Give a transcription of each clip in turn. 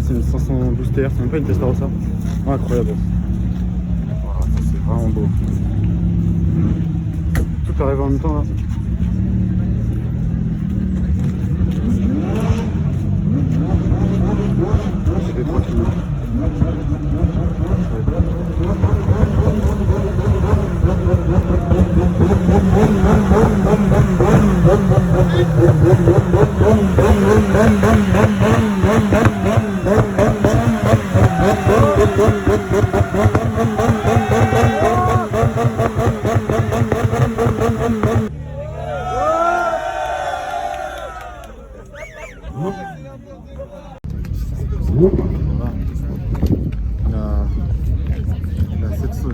C'est 512 TR, c'est même pas une Testarossa. Incroyable. Voilà, ça c'est vraiment beau. Tout arrive en même temps là. C'était tranquille.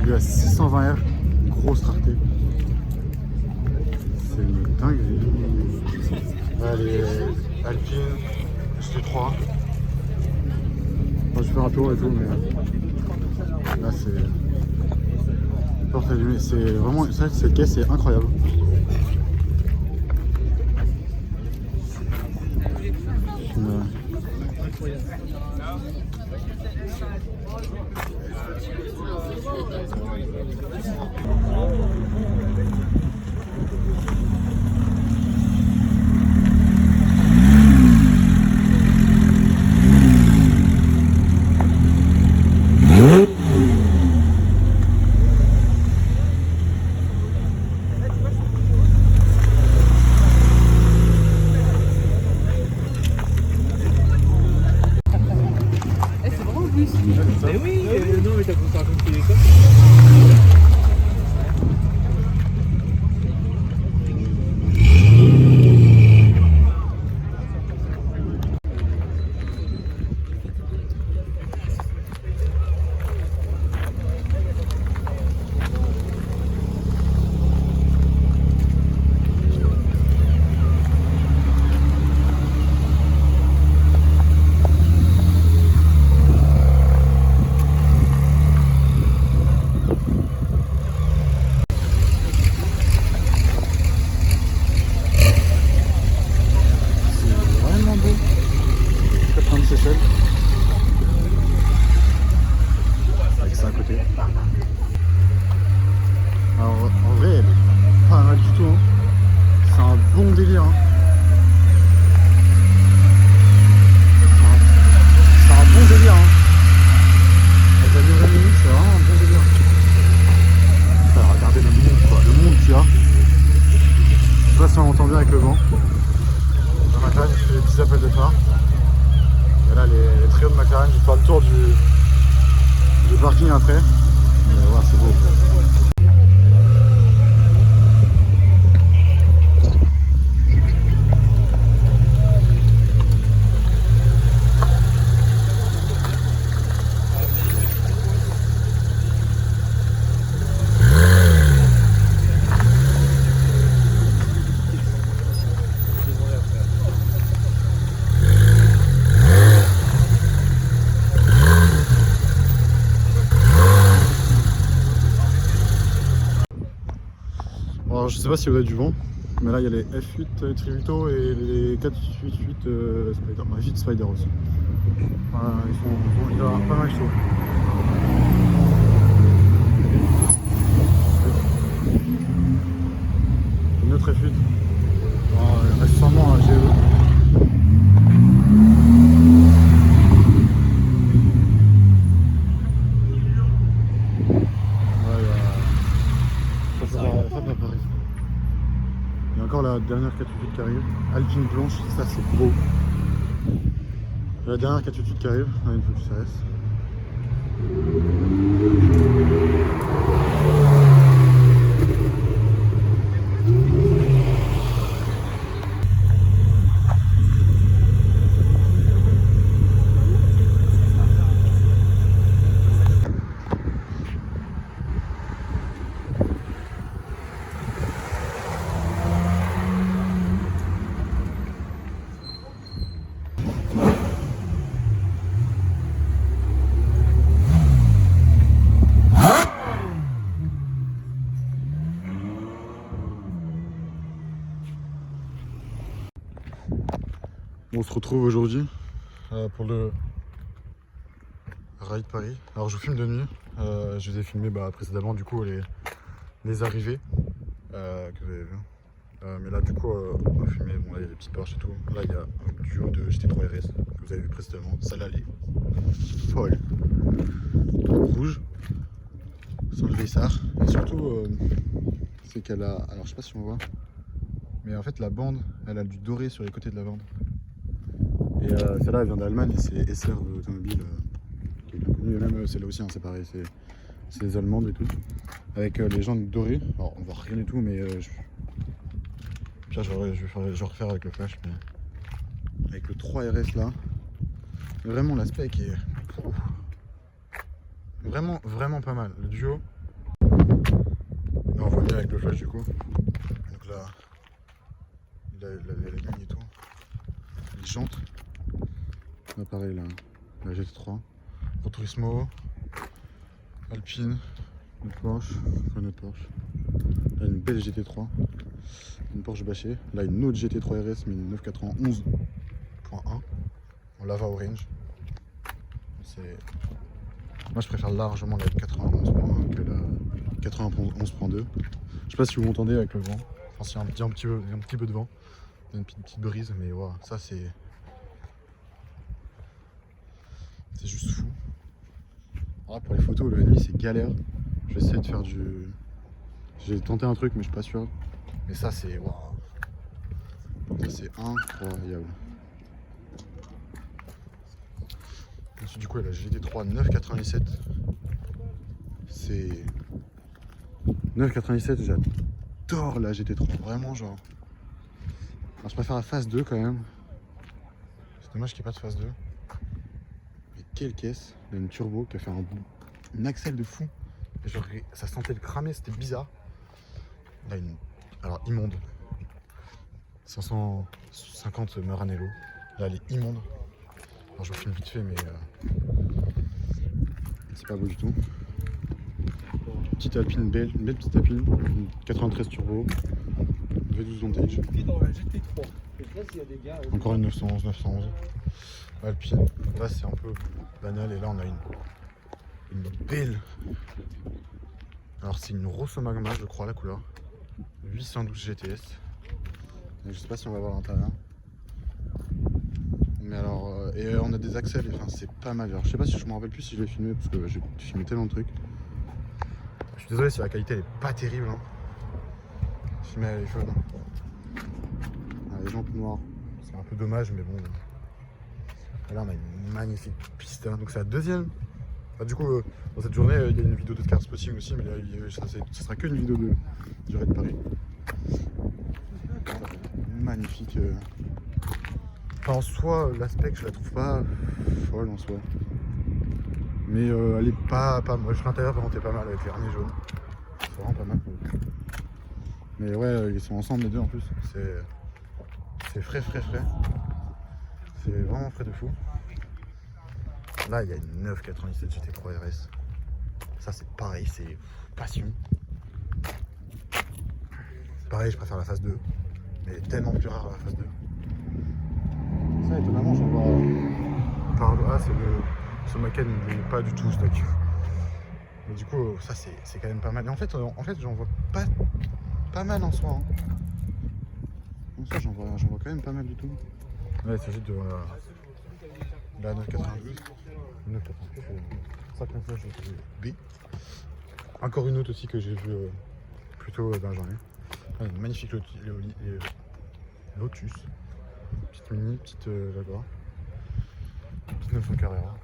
La 620R, grosse rareté. C'est une dinguerie. Elle est Alpine, GT3. Enfin, je fais un tour et tout, mais là c'est. Porte allumée, c'est vraiment. Ça, cette caisse est incroyable. Mais oui, non mais t'as poussé raconter les codes. Avec ça à côté. Alors en vrai, elle est pas mal du tout. Hein. C'est un bon délire. Hein. C'est un bon délire. Hein. Avec la livraison minute, c'est vraiment un bon délire. Alors, regardez le monde, quoi. Le monde qu'il y a. Je sais pas si on entend bien avec le vent. La McLaren, je fais des petits appels de phare. Et là, les trios de McLaren, je fais le tour du parking après. Mais voilà, c'est beau. Alors je sais pas si vous avez du vent, mais là il y a les F8 Tributo et les 488 Spider, F8 Spider aussi. Voilà, il a pas mal chaud. Une autre F8. Récemment un GE. Il y a encore la dernière 488 qui arrive. Alpine blanche, ça c'est beau. La dernière 488 qui arrive, là, une fois que ça reste. On se retrouve aujourd'hui pour le Ride Paris. Alors je vous filme de nuit, je vous ai filmé précédemment du coup les arrivées que vous avez vu. Mais là du coup on va filmer, bon là il y a des petits Porsche et tout. Là il y a un duo de GT3 RS que vous avez vu précédemment. Celle-là elle est folle. Rouge, sans le Vessar. Et surtout c'est qu'elle a, alors je sais pas si on voit, mais en fait la bande, elle a du doré sur les côtés de la bande. Et celle-là elle vient d'Allemagne et c'est SR d'automobile qui est bien connue. Et même celle-là aussi, hein, c'est pareil, c'est les allemandes et tout. Avec les jantes dorées. Alors on voit rien du tout, mais je vais refaire avec le flash. Mais avec le 3RS là, vraiment l'aspect qui est vraiment pas mal. Le duo. Là on voit bien avec le flash du coup. Donc là, la ligne et tout. Les jantes. Là pareil, la GT3, Pro Turismo, Alpine, une Porsche, une autre Porsche. Là une belle GT3, une Porsche bâchée. Là une autre GT3 RS mais une 991.1. en lava orange. Moi je préfère largement la 91.1 que la 91.2. Je sais pas si vous m'entendez avec le vent. Enfin s'il y a un petit peu de vent. Il y a une petite brise, mais voilà, ça c'est juste fou. Alors pour les photos, la nuit c'est galère. Je vais essayer de faire du... J'ai tenté un truc mais je suis pas sûr. Mais ça c'est... Waouh. Ça c'est incroyable. Ensuite du coup la GT3 997. C'est... 997, j'adore la GT3. Vraiment genre... Alors, je préfère la phase 2 quand même. C'est dommage qu'il n'y ait pas de phase 2. Mais quelle caisse. Il y a une turbo qui a fait un axel de fou. Et genre, ça sentait le cramer, c'était bizarre. Là, alors immonde. 550 Maranello. Là, elle est immonde. Alors, je vous filme vite fait, mais c'est pas beau du tout. Petite Alpine belle, une belle petite Alpine. Une 93 turbo. V12 Vantage. Dans la GT3. Encore une 911. Alpine. Là, c'est un peu banal. Et là, on a une belle. Alors, c'est une Rosso Magma, je crois, la couleur. 812 GTS. Et je sais pas si on va voir l'intérieur. Mais alors, et on a des axels, enfin c'est pas mal. Alors, je sais pas si je me rappelle plus si je l'ai filmé parce que j'ai filmé tellement de trucs. Je suis désolé si la qualité elle est pas terrible. Hein. Filmé à l'iPhone. Les jantes noires, c'est un peu dommage, mais bon. Et là, on a une magnifique piste. Hein. Donc, c'est la deuxième. Bah, du coup, dans cette journée, il y a une vidéo de car spotting aussi, mais là, ça sera qu'une vidéo du Raid Paris. Magnifique. Enfin, en soi, l'aspect, je la trouve pas folle en soi. Mais elle est pas moche. L'intérieur, vraiment, t'es pas mal avec les harnais jaunes. C'est vraiment pas mal. Mais ouais, ils sont ensemble les deux en plus. C'est frais. C'est vraiment frais de fou. Là, il y a une 997 GT3 RS. Ça, c'est pareil, c'est passion. Pareil, je préfère la phase 2. Mais tellement plus rare la phase 2. Ça, étonnamment, j'en vois. Par là, ce Macan, il n'est pas du tout stock. Mais du coup, ça, c'est quand même pas mal. Et en fait j'en vois pas mal en soi. Hein. En soi, j'en vois quand même pas mal du tout. Là, il s'agit de la 992. 992, c'est 59 B. Encore une autre aussi que j'ai vue plus tôt dans la journée. Ah, une magnifique Lotus. Petite Mini, petite Jaguar. Petite 900 Carrera.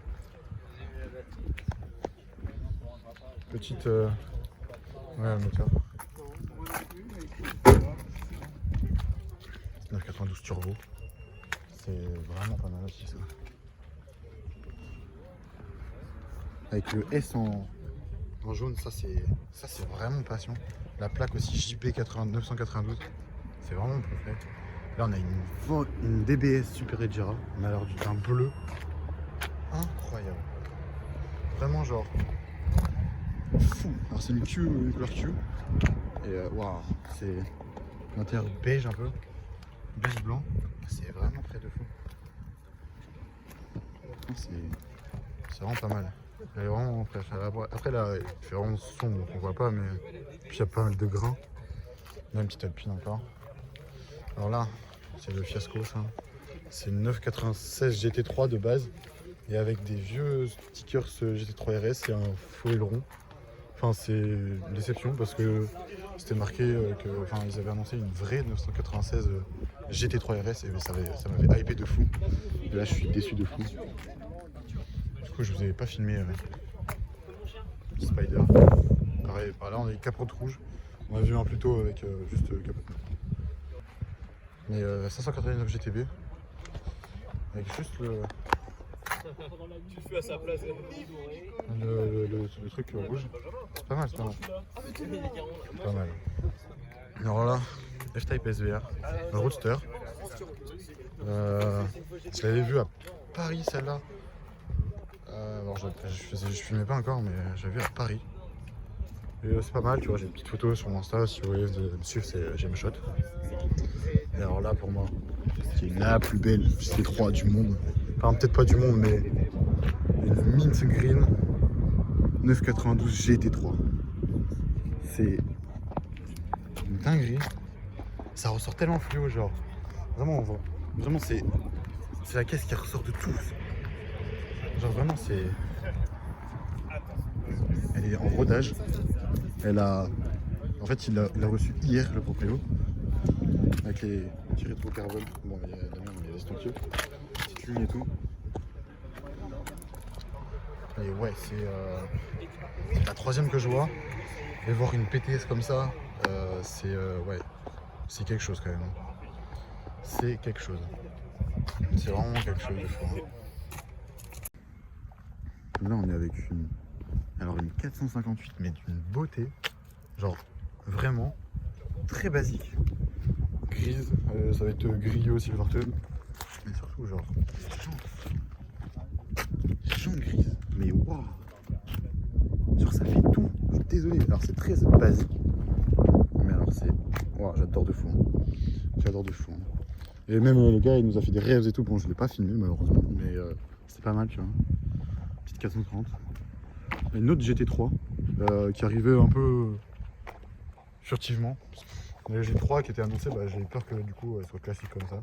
Petite ouais, moteur. 992 turbo. C'est vraiment pas mal aussi ça. Avec le S en jaune, ça c'est vraiment passion. La plaque aussi JP 992, c'est vraiment mon préféré. Là on a une DBS Superleggera, mais alors d'un bleu incroyable. Vraiment genre fou. Alors c'est une couleur Q. Et waouh, c'est l'intérieur beige un peu. Beige blanc. C'est vraiment près de fou. C'est vraiment pas mal. Elle est vraiment fraîche. Après là, il fait vraiment sombre donc on voit pas, mais puis il y a pas mal de grains. Là une petite Alpine encore. Alors là, c'est le fiasco ça. C'est une 996 GT3 de base. Et avec des vieux stickers GT3 RS et un faux aileron. Enfin c'est une déception parce que c'était marqué ils avaient annoncé une vraie 996 GT3 RS et ça m'avait hypé de fou. Et là je suis déçu de fou. Du coup je vous avais pas filmé Spider. Pareil, là on a une capote rouge. On a vu un plus tôt avec juste capote noire. Mais 589 GTB. Avec juste le truc rouge. C'est pas mal, c'est pas mal. Pas mal. Alors là, F-Type SVR, un Roadster. Je l'avais vu à Paris celle-là. Alors je filmais pas encore, mais j'avais vu à Paris. Et c'est pas mal, tu vois, j'ai une petite photo sur mon Insta si vous voulez me suivre, c'est GMShot. Et alors là pour moi, c'est la plus belle GT3 du monde. Enfin, peut-être pas du monde, mais une mint green 992 GT3. C'est une dinguerie. Ça ressort tellement fluo, genre. Vraiment, on voit. Vraiment, c'est la caisse qui ressort de tout. Genre, vraiment, c'est. Elle est en rodage. Elle a. En fait, il a reçu hier le proprio. Avec les petits rétro-carbone. Bon, il y a la merde, il y a les estampillés. Petite ligne et tout. Et ouais, c'est la troisième que je vois. Et voir une PTS comme ça, ouais, c'est quelque chose quand même. C'est quelque chose. C'est vraiment quelque chose de fou. Là, on est avec une 458, mais d'une beauté. Genre, vraiment, très basique. Grise, ça va être grillé aussi le Silverton. Mais surtout, genre, les jantes grises. Mais waouh! Genre, ça fait tout. Je suis désolé. Alors, c'est très basique. Mais alors, c'est. Waouh, j'adore de fou. J'adore de fou. Et même le gars, il nous a fait des rêves et tout. Bon, je l'ai pas filmé, malheureusement. Mais c'était pas mal, tu vois. Petite 430. Une autre GT3 qui arrivait un peu furtivement. La GT3 qui était annoncée, bah, j'ai peur que du coup elle soit classique comme ça.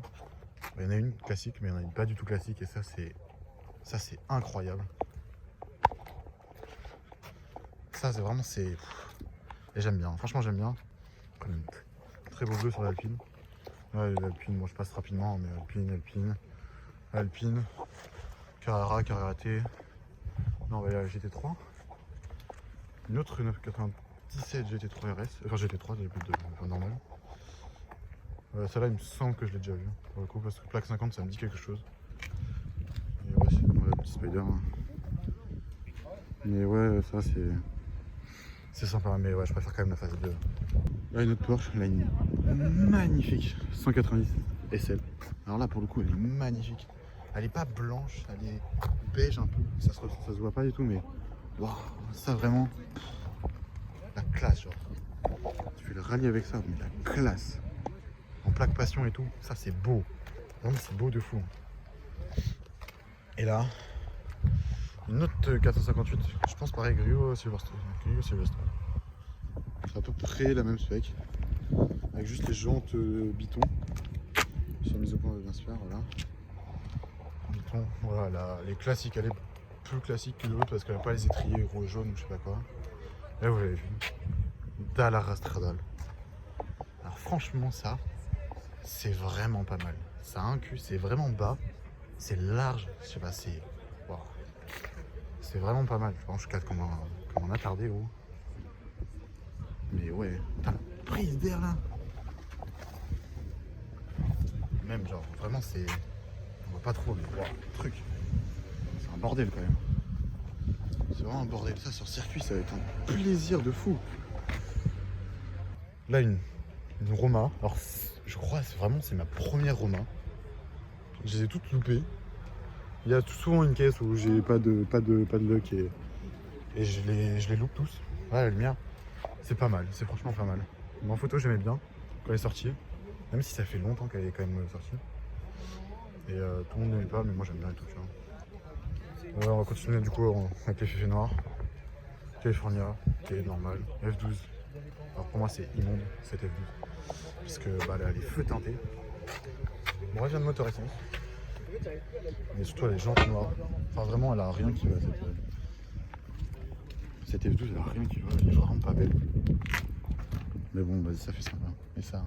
Il y en a une classique, mais il y en a une pas du tout classique, et ça c'est incroyable. Ça c'est vraiment et j'aime bien, franchement j'aime bien. Très beau bleu sur l'Alpine. Ouais, l'Alpine, moi je passe rapidement, mais Alpine, Carrera T. Non, on va aller à la GT3. Une autre 997 GT3 RS, enfin GT3, normal. Celle-là, il me semble que je l'ai déjà vue, pour le coup, parce que plaque 50, ça me dit quelque chose. Et ouais, c'est le petit Spider. Hein. Mais ouais, ça, c'est sympa, mais ouais, je préfère quand même la phase 2. Là, une autre Porsche, là, une magnifique 190 SL. Alors là, pour le coup, elle est magnifique. Elle est pas blanche, elle est beige un peu. Ça se voit pas du tout, mais waouh, ça vraiment, la classe, genre. Tu fais le rallye avec ça, mais la classe. En plaque passion et tout, ça c'est beau. Vraiment, c'est beau de fou. Et là, une autre 458, je pense pareil, Grio Silverstone. C'est à peu près la même spec, avec juste les jantes biton. Ils sont mises au point de bien se faire, voilà. Biton, voilà, les classiques, elle est plus classique que l'autre parce qu'elle n'a pas les étriers gros jaunes ou je sais pas quoi. Et vous l'avez vu, dalle à Rastradal. Alors franchement ça, c'est vraiment pas mal. Ça a un cul, c'est vraiment bas, c'est large, je sais pas, c'est... Wow. C'est vraiment pas mal, je pense que je comme un attardé gros. Mais ouais, putain, la prise d'air là. Même genre, vraiment c'est... On voit pas trop le truc. C'est un bordel quand même. C'est vraiment un bordel. Ça sur circuit, ça va être un plaisir de fou. Là, une Roma. Alors, je crois c'est ma première Roma. Je les ai toutes loupées. Il y a souvent une caisse où j'ai pas de luck et je les loupe tous. Ouais, la lumière, c'est pas mal. C'est franchement pas mal. Mais en photo, j'aimais bien quand elle est sortie. Même si ça fait longtemps qu'elle est quand même sortie. Et tout le monde n'aime pas, mais moi j'aime bien et tout, tu vois. On va continuer du coup avec les féfés noirs. California, qui est normal. F12. Alors pour moi c'est immonde cette F12. Parce que bah, elle a les feux teintés. Bon, elle vient de moteur essence. Mais surtout elle est jantes noires. Enfin vraiment elle a rien qui va cette F12, elle a rien qui va. Elle est vraiment pas belle. Mais bon vas-y, ça fait sympa. Et ça.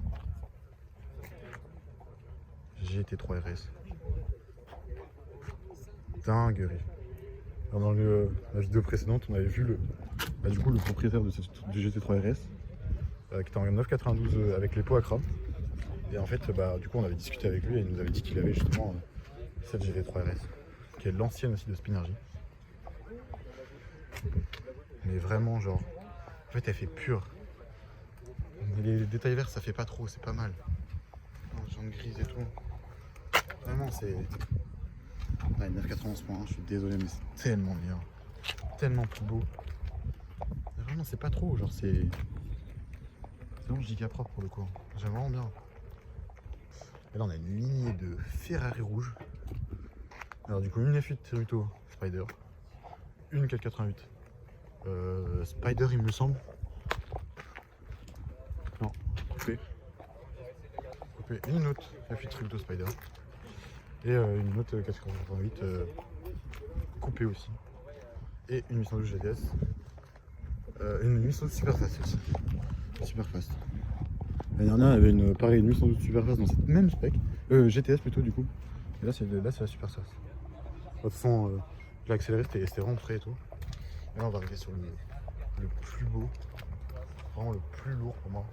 GT3 RS. Dinguerie. Alors dans la vidéo précédente, on avait vu du propriétaire du GT3 RS qui était en 992 avec les pots à cra. Et en fait, du coup, on avait discuté avec lui et il nous avait dit qu'il avait justement cette GT3 RS qui est l'ancienne aussi de Spinergy. Mais vraiment, genre, en fait, elle fait pure. Les détails verts, ça fait pas trop, c'est pas mal. Les jantes grises et tout. Vraiment, c'est. Ouais, 991.1, je suis désolé, mais c'est tellement bien. Tellement plus beau. Mais vraiment, c'est pas trop, genre, c'est vraiment giga propre pour le coup. J'aime vraiment bien. Et là, on a une lignée de Ferrari rouge. Alors du coup, une F8 Tributo Spider, une 488 Spider, il me semble. Non, coupé. Coupé. Une autre F8 Tributo Spider et une autre 488 coupée aussi. Et une 812 GTS. Une 812 super fast aussi. Super fast. L'année dernière, il y avait une, pareil, une 812 super fast dans cette même spec. GTS plutôt du coup. Et là, c'est la super fast. De toute façon, j'ai accéléré, c'était vraiment frais et tout. Et là, on va arriver sur le plus beau. Vraiment le plus lourd pour moi.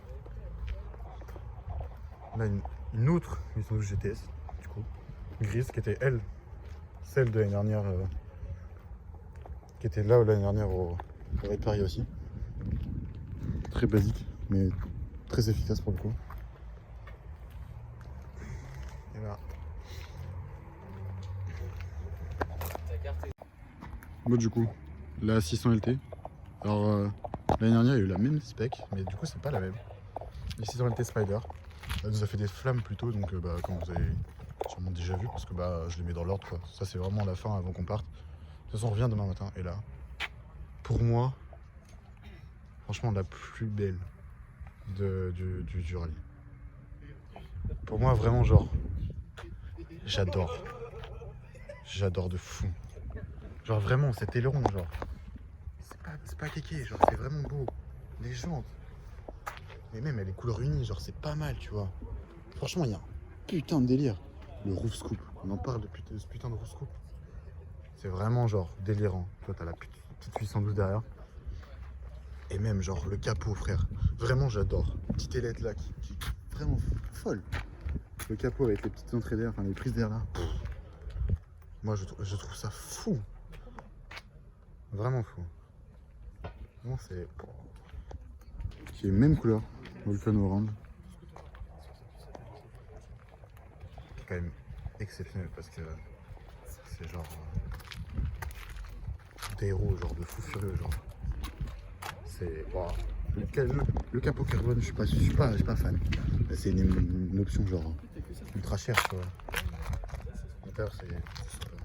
On a une autre 812 GTS, du coup. Grise, qui était elle, celle de l'année dernière. Qui était là l'année dernière au Raid Paris aussi. Très basique, mais très efficace pour le coup. Et là. Bon, du coup, la 600 LT. Alors, l'année dernière, il y a eu la même spec, mais du coup, c'est pas la même. Les 600 LT Spider. Elle nous a fait des flammes plutôt, donc comme vous avez sûrement déjà vu, parce que je les mets dans l'ordre, quoi. Ça, c'est vraiment la fin avant qu'on parte. De toute façon, on revient demain matin. Et là, pour moi, franchement, la plus belle du rallye. Pour moi, vraiment, genre, j'adore. J'adore de fou. Genre, vraiment, cet aileron, genre, c'est pas kéké, genre, c'est vraiment beau. Les jantes. Mais même, elle est couleur unie, genre, c'est pas mal, tu vois. Franchement, il y a un putain de délire. Le roof scoop, on en parle depuis ce putain de roof scoop. C'est vraiment genre délirant. Toi, t'as la petite 812 derrière. Et même genre le capot, frère. Vraiment, j'adore. Petite ailette là qui est vraiment folle. Le capot avec les petites entrées d'air, enfin les prises d'air là. Pff. Moi, je trouve ça fou. Vraiment fou. Vraiment, c'est. Qui est même couleur. Volcano orange. C'est quand même exceptionnel parce que c'est genre. Des héros, genre de fou furieux, genre. C'est. Wow. Le capot carbone, je suis pas fan. C'est une option genre ultra chère, quoi. L'intérieur, c'est super.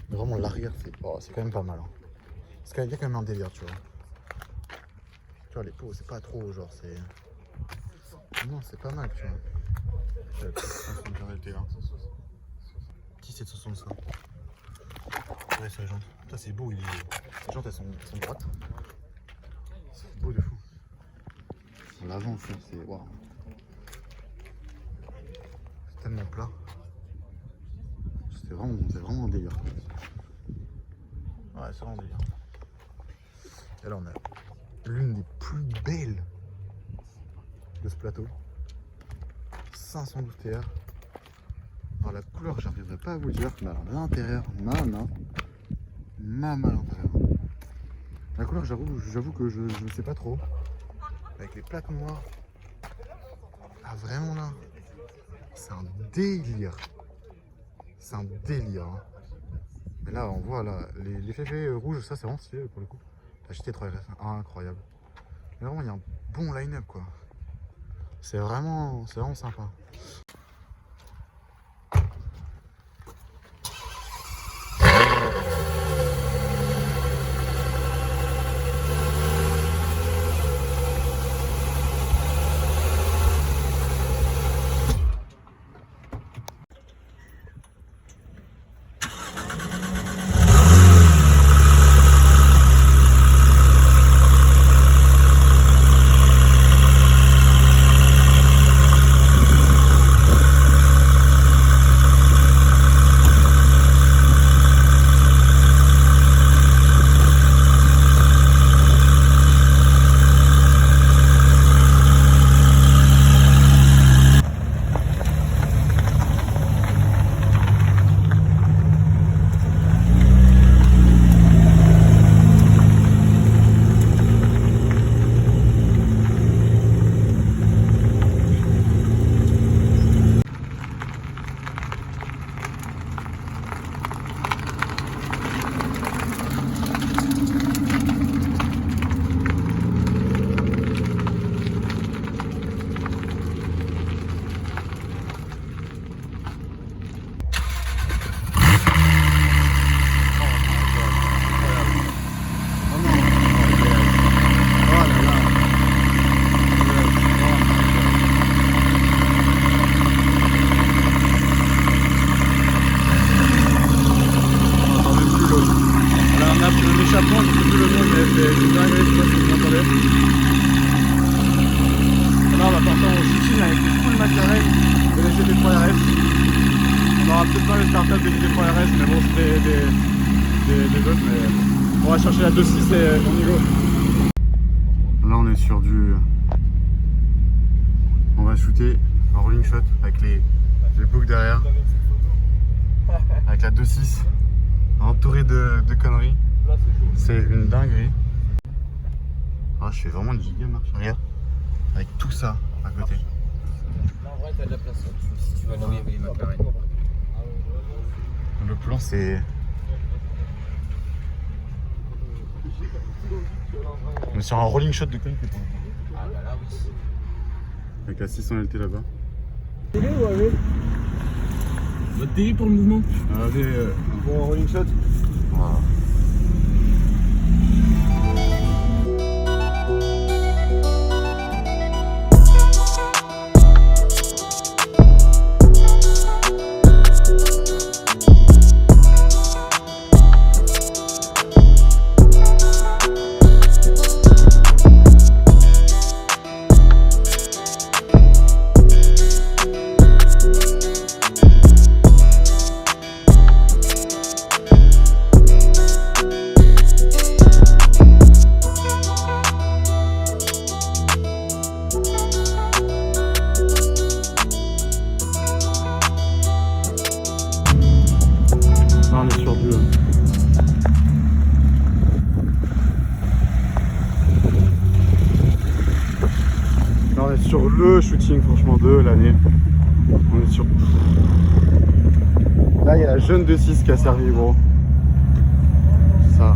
Mais vraiment, l'arrière, c'est quand même pas mal. Hein. Parce qu'il y a quand même un délire, tu vois. Tu vois, les pots, c'est pas trop, genre, c'est. Non, c'est pas mal, tu vois. Petit 765. Ouais, c'est la jante. Ça, c'est beau, les jantes, elles sont droites. C'est beau de fou. L'avant aussi, c'est waouh. C'est tellement plat. C'est vraiment un délire. Ouais, c'est vraiment un délire. Et là, on a l'une des plus belles de ce plateau. 512 TR. Alors la couleur, j'arriverai pas à vous le dire, mais alors l'intérieur, maman à l'intérieur. La couleur, j'avoue que je sais pas trop. Avec les plaques noires. Ah vraiment là, c'est un délire. C'est un délire. Hein. Mais là, on voit là, les féfés rouges, ça c'est vraiment stylé pour le coup. La GT3 RS, incroyable. Mais vraiment, il y a un bon line-up quoi. C'est vraiment sympa. startup équipée pour RS, mais bon, c'était des autres. Mais on va chercher la 2.6 et on y go. Là, on est sur du. On va shooter un rolling shot avec les boucles derrière. Avec la 2.6, entouré de conneries. C'est une dinguerie. Ah, je fais vraiment une giga marche arrière. Avec tout ça à côté. Là, en vrai, t'as de la place. Si tu vas louer les McLaren. Le plan, c'est. On est sur un rolling shot de qualité pour l'instant. Ah, bah là, oui. Avec la 600 LT là-bas. Télé ou avec votre télé pour le mouvement. Allez, Pour un rolling shot. voilà. Là, on est sur du. Là, on est sur le shooting, franchement, de l'année. On est sur. Là, il y a la jeune 2.6 qui a servi, gros. Ça.